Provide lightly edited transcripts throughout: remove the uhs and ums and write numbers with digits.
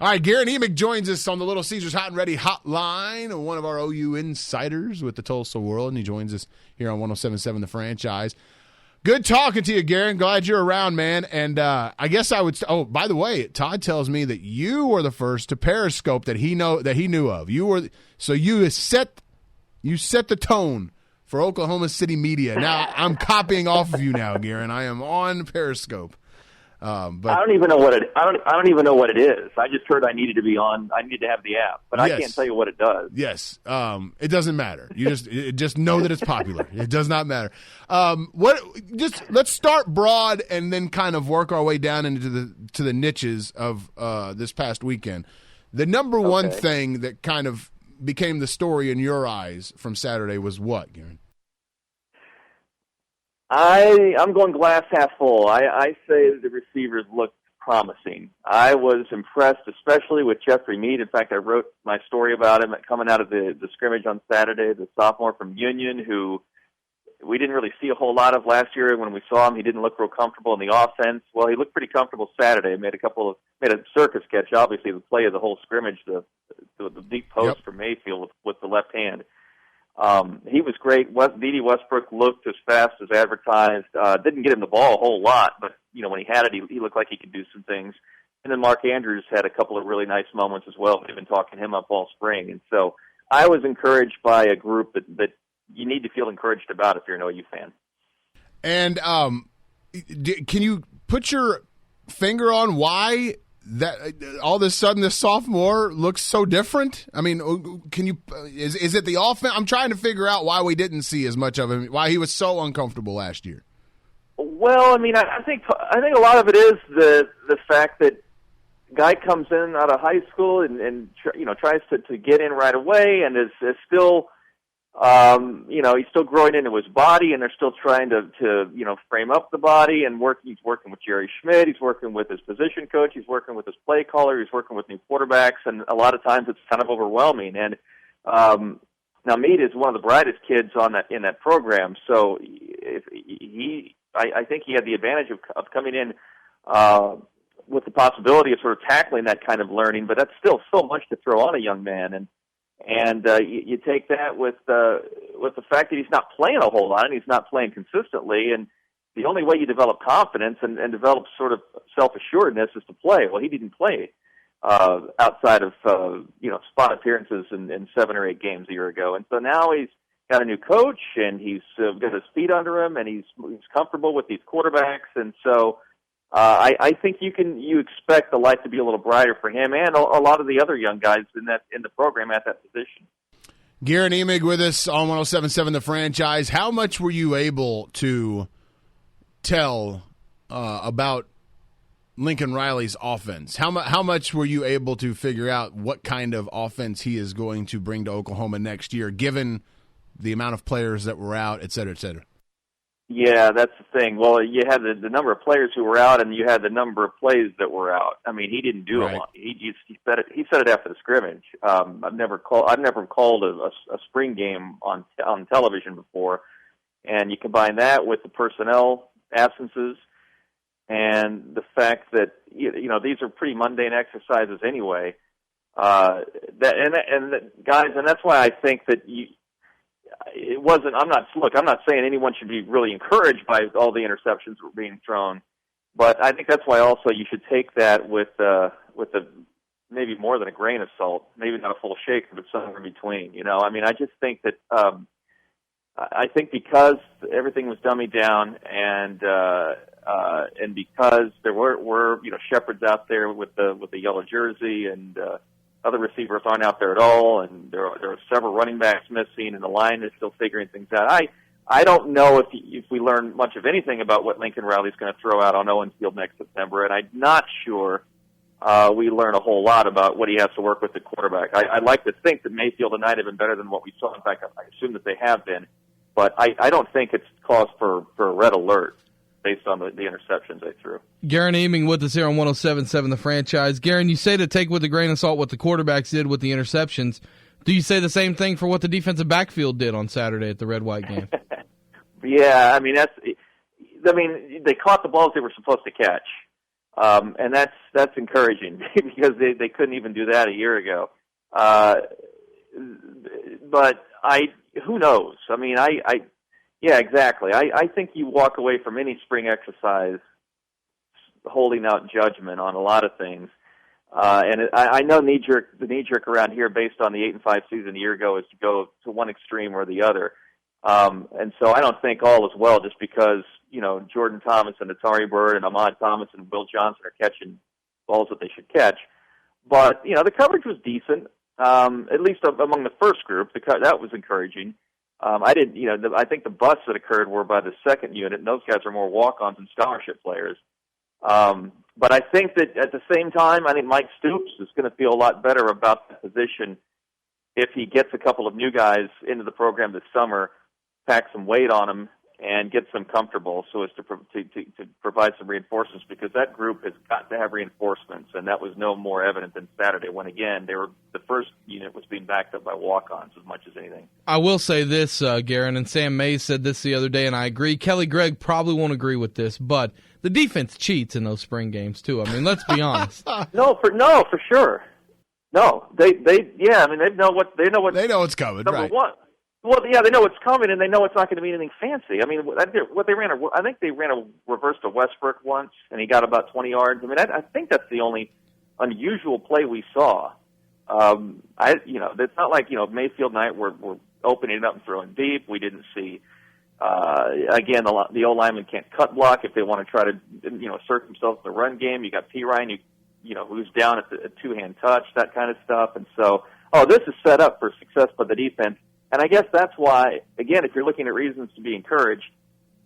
All right, Guerin Emig joins us on the Little Caesars Hot and Ready hotline, one of our OU insiders with the Tulsa World, and he joins us here on 107.7 The Franchise. Good talking to you, Guerin. Glad you're around, man. And I guess I would. Oh, by the way, Todd tells me that you were the first to Periscope that he knew of. You set the tone for Oklahoma City media. Now I'm copying off of you now, Guerin. I am on Periscope. But I don't even know what I don't even know what it is. I just heard I needed to be on. I need to have the app, but I can't tell you what it does. Yes, it doesn't matter. You just know that it's popular. It does not matter. Let's start broad and then kind of work our way down into the niches of this past weekend. The number one thing that kind of became the story in your eyes from Saturday was what, Guerin? I'm going glass half full. I say the receivers looked promising. I was impressed, especially with Jeffrey Mead. In fact, I wrote my story about him coming out of the scrimmage on Saturday, the sophomore from Union, who we didn't really see a whole lot of last year. When we saw him, he didn't look real comfortable in the offense. Well, he looked pretty comfortable Saturday. Made a circus catch, obviously, the play of the whole scrimmage, the deep post for Mayfield with the left hand. He was great. Dede Westbrook looked as fast as advertised. Didn't get him the ball a whole lot, but when he had it, he looked like he could do some things. And then Mark Andrews had a couple of really nice moments as well. We've been talking him up all spring, and so I was encouraged by a group that you need to feel encouraged about if you're an OU fan. And can you put your finger on why that all of a sudden this sophomore looks so different? I mean, can you is it the offense? I'm trying to figure out why we didn't see as much of him, why he was so uncomfortable last year. Well, I mean, I think a lot of it is the fact that guy comes in out of high school and tries to get in right away and is still he's still growing into his body, and they're still trying to frame up the body and work. He's working with Jerry Schmidt. He's working with his position coach. He's working with his play caller. He's working with new quarterbacks, and a lot of times it's kind of overwhelming. And now Meade is one of the brightest kids in that program, so I think he had the advantage of coming in with the possibility of sort of tackling that kind of learning. But that's still so much to throw on a young man, and you take that with the fact that he's not playing a whole lot and he's not playing consistently, and the only way you develop confidence and develop sort of self-assuredness is to play. Well, he didn't play outside of spot appearances in 7 or 8 games a year ago, and so now he's got a new coach and he's got his feet under him and he's comfortable with these quarterbacks, and so I think you expect the light to be a little brighter for him and a lot of the other young guys in the program at that position. Guerin Emig with us on 107.7 The Franchise. How much were you able to tell about Lincoln Riley's offense? How much were you able to figure out what kind of offense he is going to bring to Oklahoma next year, given the amount of players that were out, et cetera, et cetera? Yeah, that's the thing. Well, you had the number of players who were out, and you had the number of plays that were out. I mean, he didn't do a lot. He said it. He said it after the scrimmage. I've never called a spring game on television before, and you combine that with the personnel absences and the fact that these are pretty mundane exercises anyway. Guys, and that's why I think that it wasn't. I'm not saying anyone should be really encouraged by all the interceptions that were being thrown, but I think that's why also you should take that with maybe more than a grain of salt, maybe not a full shake, but somewhere in between. I mean, I just think that I think because everything was dummied down and because there were Shepard's out there with the yellow jersey and other receivers aren't out there at all, and there are several running backs missing, and the line is still figuring things out. I don't know if we learn much of anything about what Lincoln Riley's going to throw out on Owens Field next September, and I'm not sure we learn a whole lot about what he has to work with at quarterback. I'd like to think that Mayfield and Knight have been better than what we saw. In fact, I assume that they have been, but I don't think it's cause for a red alert based on the interceptions they threw. Guerin Emig with us here on 107.7 The Franchise. Guerin, you say to take with a grain of salt what the quarterbacks did with the interceptions. Do you say the same thing for what the defensive backfield did on Saturday at the Red-White game? Yeah, I mean, they caught the balls they were supposed to catch. And that's encouraging because they couldn't even do that a year ago. But who knows? I mean, yeah, exactly. I think you walk away from any spring exercise holding out judgment on a lot of things. I know the knee jerk around here based on the 8-5 season a year ago is to go to one extreme or the other. And so I don't think all is well just because, Jordan Thomas and Atari Bird and Ahmad Thomas and Will Johnson are catching balls that they should catch. But, the coverage was decent, at least among the first group. That was encouraging. I think the busts that occurred were by the second unit, and those guys are more walk-ons and scholarship players. But I think that at the same time, I think Mike Stoops is going to feel a lot better about the position if he gets a couple of new guys into the program this summer, pack some weight on them, and get them comfortable so as to provide some reinforcements, because that group has got to have reinforcements, and that was no more evident than Saturday when, again, the first unit was being backed up by walk-ons as much as anything. I will say this, Guerin, and Sam Mays said this the other day, and I agree. Kelly Gregg probably won't agree with this, but the defense cheats in those spring games too. I mean, let's be honest. No, for sure. No, they know what's coming. Number right. one. Well, yeah, they know what's coming, and they know it's not going to be anything fancy. I mean, what they ran, I think they ran a reverse to Westbrook once, and he got about 20 yards. I mean, I think that's the only unusual play we saw. It's not like Mayfield and I were opening it up and throwing deep. We didn't see. Again, the old lineman can't cut block if they want to try to assert themselves in the run game. You got P. Ryan, who's down at the two-hand touch, that kind of stuff, and so this is set up for success by the defense. And I guess that's why, again, if you're looking at reasons to be encouraged,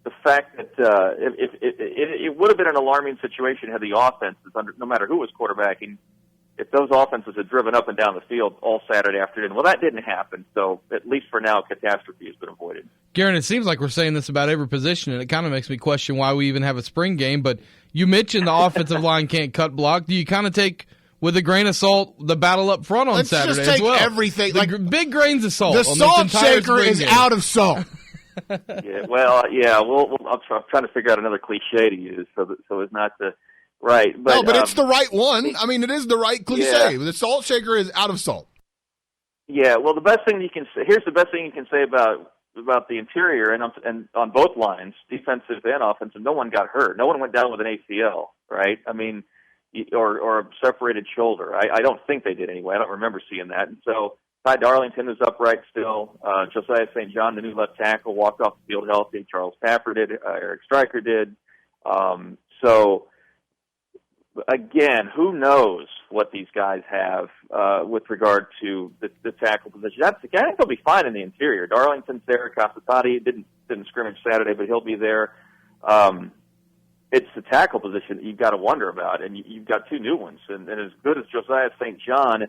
the fact that it would have been an alarming situation had the offenses, no matter who was quarterbacking, if those offenses had driven up and down the field all Saturday afternoon. Well, that didn't happen, so at least for now, catastrophe has been avoided. Guerin, it seems like we're saying this about every position, and it kind of makes me question why we even have a spring game. But you mentioned the offensive line can't cut block. Do you kind of take with a grain of salt the battle up front on Saturday just take as well? Everything, big grains of salt. The on salt this entire shaker is game. out of salt. I'm trying to figure out another cliche to use so as not to. Right, but it's the right one. I mean, it is the right cliche. Yeah. The salt shaker is out of salt. Yeah, well, the best thing you can say. Here's the best thing you can say about the interior and on both lines, defensive and offensive. No one got hurt. No one went down with an ACL, right? I mean, or a separated shoulder. I don't think they did anyway. I don't remember seeing that. And so Ty Darlington is upright still. Josiah St. John, the new left tackle, walked off the field healthy. Charles Tapper did. Eric Stryker did. So. Again, who knows what these guys have with regard to the tackle position? I think they'll be fine in the interior. Darlington's there. Casatati didn't scrimmage Saturday, but he'll be there. It's the tackle position that you've got to wonder about, and you've got two new ones. And as good as Josiah St. John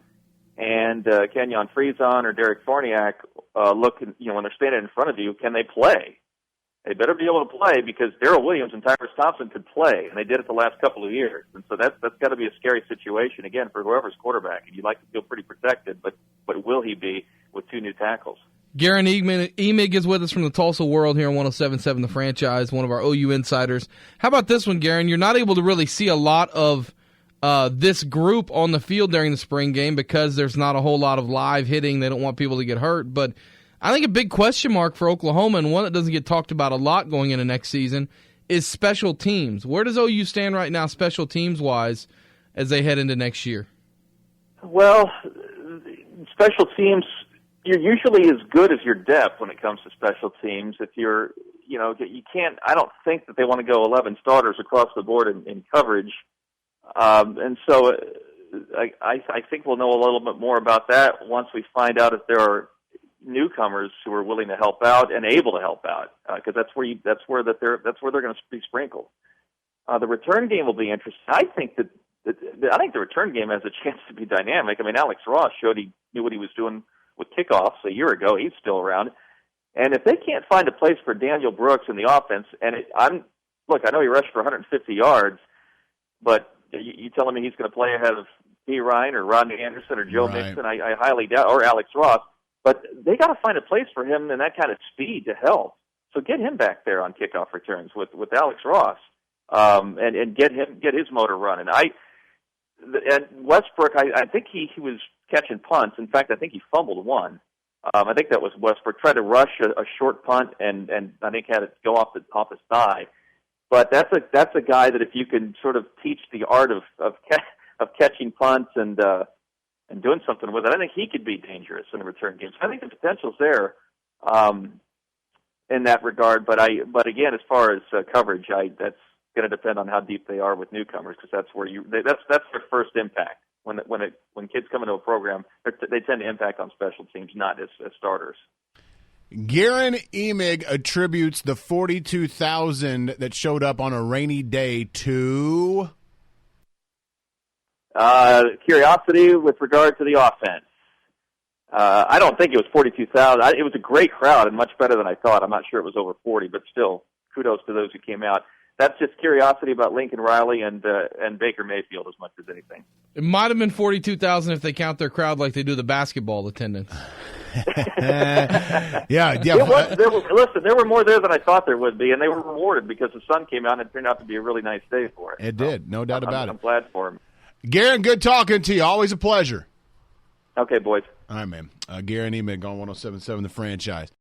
and Kenyon Friesen or Derek Forniak look, when they're standing in front of you, can they play? They better be able to play because Darrell Williams and Tyrus Thompson could play, and they did it the last couple of years. And so that's got to be a scary situation, again, for whoever's quarterback. And you'd like to feel pretty protected, but will he be with two new tackles? Guerin Emig is with us from the Tulsa World here on 107.7 The Franchise, one of our OU insiders. How about this one, Guerin? You're not able to really see a lot of this group on the field during the spring game because there's not a whole lot of live hitting. They don't want people to get hurt, but I think a big question mark for Oklahoma, and one that doesn't get talked about a lot going into next season, is special teams. Where does OU stand right now special teams-wise as they head into next year? Well, special teams, you're usually as good as your depth when it comes to special teams. If you can't, I don't think that they want to go 11 starters across the board in coverage. And so I think we'll know a little bit more about that once we find out if there are newcomers who are willing to help out and able to help out, because that's where they're going to be sprinkled. The return game will be interesting. I think the return game has a chance to be dynamic. I mean, Alex Ross showed he knew what he was doing with kickoffs a year ago. He's still around, and if they can't find a place for Daniel Brooks in the offense, I know he rushed for 150 yards, but you telling me he's going to play ahead of P. Ryan or Rodney Anderson or Joe Mixon? I highly doubt, or Alex Ross. But they got to find a place for him and that kind of speed to help. So get him back there on kickoff returns with Alex Ross. and get his motor running. And Westbrook, I think he was catching punts. In fact, I think he fumbled one. I think that was Westbrook. Tried to rush a short punt and I think had it go off his thigh. But that's a guy that if you can sort of teach the art of catching punts and doing something with it, I think he could be dangerous in the return game. So I think the potential's there in that regard. But again, as far as coverage, that's going to depend on how deep they are with newcomers, because that's where that's their first impact. When kids come into a program, they tend to impact on special teams, not as starters. Guerin Emig attributes the 42,000 that showed up on a rainy day to curiosity with regard to the offense. I don't think it was 42,000. It was a great crowd and much better than I thought. I'm not sure it was over 40, but still, kudos to those who came out. That's just curiosity about Lincoln Riley and Baker Mayfield as much as anything. It might have been 42,000 if they count their crowd like they do the basketball attendance. Yeah. Listen, there were more there than I thought there would be, and they were rewarded because the sun came out and it turned out to be a really nice day for it. It did, no doubt about it. I'm glad for him. Guerin, good talking to you. Always a pleasure. Okay, boys. All right, man. Guerin Emig on 107.7 The Franchise.